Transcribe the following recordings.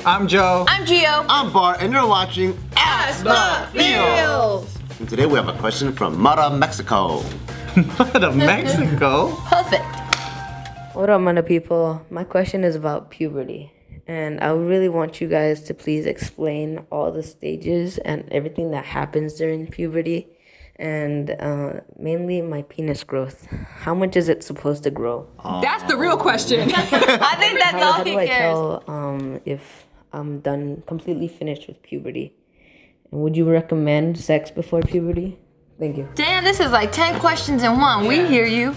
I'm Joe. I'm Gio. I'm Bart, and you're watching AskTheFeels. And today we have a question from Mata, Mexico. Mata, Mexico? Perfect. What up, Mata people? My question is about puberty. And I really want you guys to please explain all the stages and everything that happens during puberty. And mainly my penis growth. How much is it supposed to grow? That's the real question. I think that's all How he do I cares. tell if I'm done, completely finished with puberty? And would you recommend sex before puberty? Thank you. Damn, this is like 10 questions in one. We hear you.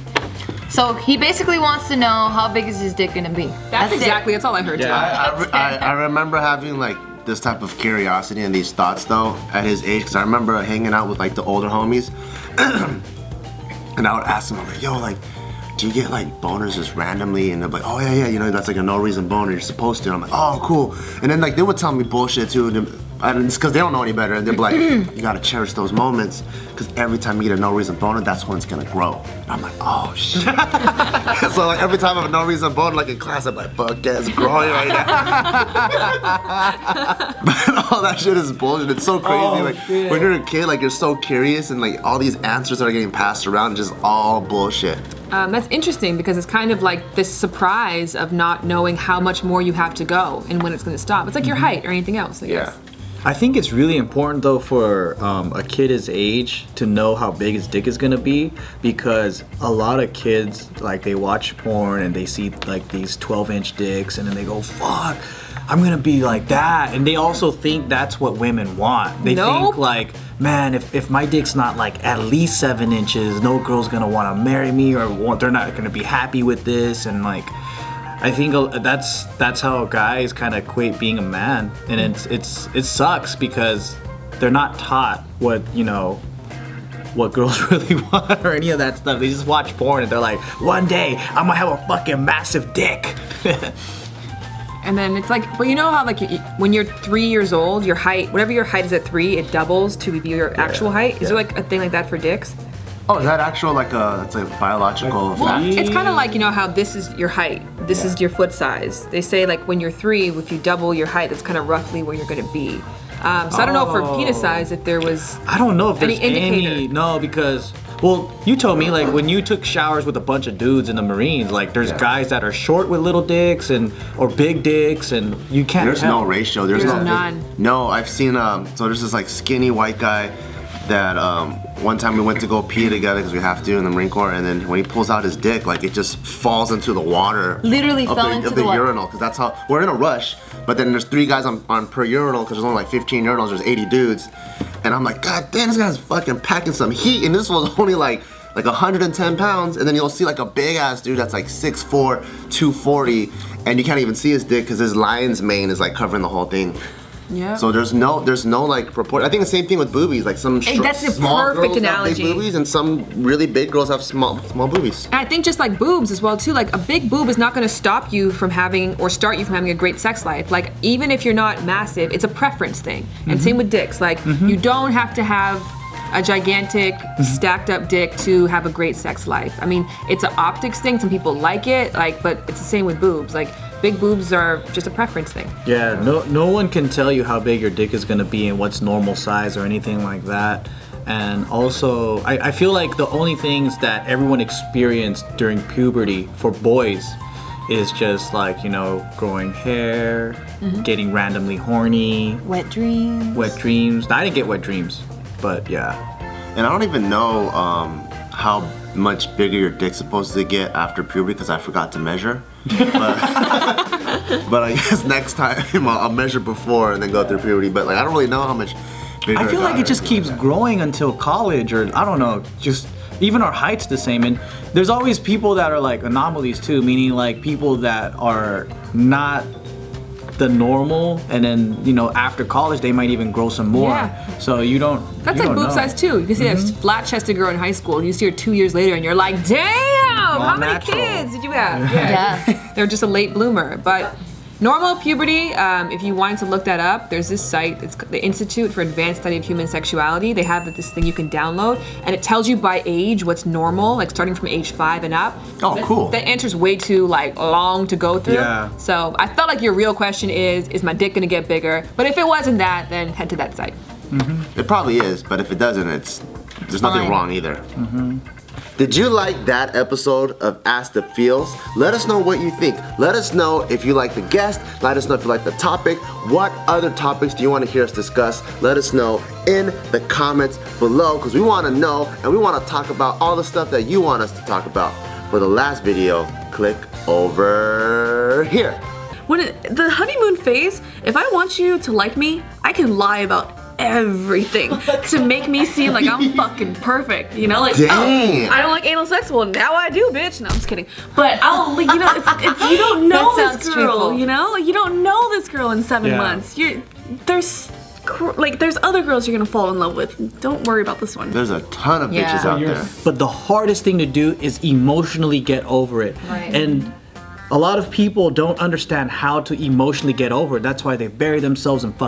So he basically wants to know how big is his dick gonna be. That's That's all I heard. I remember having like this type of curiosity and these thoughts though at his age, because I remember hanging out with like the older homies and I would ask them, I'm like, yo, like, do you get like boners just randomly? And they're like, oh yeah, you know, that's like a no reason boner, you're supposed to. And I'm like, oh cool. And then like they would tell me bullshit too, and it's because they don't know any better, and they'd be like, you gotta cherish those moments, because every time you get a no reason boner, that's when it's gonna grow. And I'm like, oh shit. So like every time I have a no reason boner, like in class, I'm like, fuck yeah, it's growing right now. But all that shit is bullshit. It's so crazy. When you're a kid, like you're so curious, and like all these answers that are getting passed around, just all bullshit. That's interesting because it's kind of like this surprise of not knowing how much more you have to go and when it's going to stop. It's like your height or anything else, I guess. I think it's really important though for a kid his age to know how big his dick is gonna be, because a lot of kids, like, they watch porn and they see like these 12-inch dicks and then they go, fuck, I'm gonna be like that. And they also think that's what women want. They think like, man, if my dick's not like at least 7 inches, no girl's gonna wanna marry me, or they're not gonna be happy with this. And like, I think that's how guys kind of equate being a man, and it sucks because they're not taught what girls really want or any of that stuff. They just watch porn and they're like, one day I'm gonna have a fucking massive dick. And then it's like, but you know how like when you're 3 years old, your height, whatever your height is at 3, it doubles to be your actual height. Is there like a thing like that for dicks? Oh, is that actual like it's a biological Well, fact? it's kind of like, you know how this is your height, this is your foot size. They say like when you're 3, if you double your height, that's kind of roughly where you're gonna be. So I don't know for penis size if there was. I don't know if there's any indicator. No, because, well, you told me like when you took showers with a bunch of dudes in the Marines, like there's guys that are short with little dicks or big dicks, and you can't. There's tell. no ratio. There's none. No, I've seen so there's this like skinny white guy that one time we went to go pee together because we have to in the Marine Corps, and then when he pulls out his dick, like it just falls into the water. Literally fell into the water. urinal, because that's how we're in a rush. But then there's 3 guys on per urinal, because there's only like 15 urinals. There's 80 dudes, and I'm like, God damn, this guy's fucking packing some heat, and this was only like 110 pounds, and then you'll see like a big ass dude that's like 6'4", 240, and you can't even see his dick because his lion's mane is like covering the whole thing. Yeah. So there's no like proportion. I think the same thing with boobies. Like some that's a small perfect girls analogy. have big boobies, and some really big girls have small boobies. And I think just like boobs as well too, like a big boob is not gonna stop you from having or start you from having a great sex life. Like even if you're not massive, it's a preference thing. And same with dicks. Like you don't have to have a gigantic stacked up dick to have a great sex life. I mean, it's an optics thing. Some people like it, but it's the same with boobs. Like big boobs are just a preference thing. Yeah, no one can tell you how big your dick is gonna be and what's normal size or anything like that. And also, I feel like the only things that everyone experienced during puberty for boys is just like, growing hair, getting randomly horny. Wet dreams. Wet dreams. I didn't get wet dreams, but yeah. And I don't even know how much bigger your dick's supposed to get after puberty, because I forgot to measure. But I guess next time I'll measure before and then go through puberty. But like I don't really know how much bigger. I feel like it just keeps growing until college, or I don't know, just even our height's the same. And there's always people that are like anomalies too, meaning like people that are not the normal, and then after college they might even grow some more. Yeah. So you don't. That's you like don't boob know. size too. You can see a flat-chested girl in high school, and you see her 2 years later, and you're like, damn, how many natural. kids did you have? Yeah. They're just a late bloomer. But Normal puberty, if you wanted to look that up, there's this site, it's the Institute for Advanced Study of Human Sexuality. They have this thing you can download, and it tells you by age what's normal, like starting from age 5 and up. Oh, cool. That answer's way too like long to go through. Yeah. So I felt like your real question is my dick gonna get bigger? But if it wasn't that, then head to that site. It probably is, but if it doesn't, there's nothing fine. wrong either. Did you like that episode of Ask the Feels? Let us know what you think. Let us know if you like the guest. Let us know if you like the topic. What other topics do you want to hear us discuss? Let us know in the comments below, because we want to know and we want to talk about all the stuff that you want us to talk about. For the last video, click over here. The honeymoon phase, if I want you to like me, I can lie about everything to make me seem like I'm fucking perfect, you know? Like, Dang. oh, I don't like anal sex. Well, now I do, bitch. No, I'm just kidding. But I'll, like, you know, it's you don't know That this sounds girl, truthful. you know? Like, you don't know this girl in 7 Yeah. months. There's other girls you're gonna fall in love with. Don't worry about this one. There's a ton of Yeah. bitches out there. But the hardest thing to do is emotionally get over it. Right. And a lot of people don't understand how to emotionally get over it. That's why they bury themselves in fucking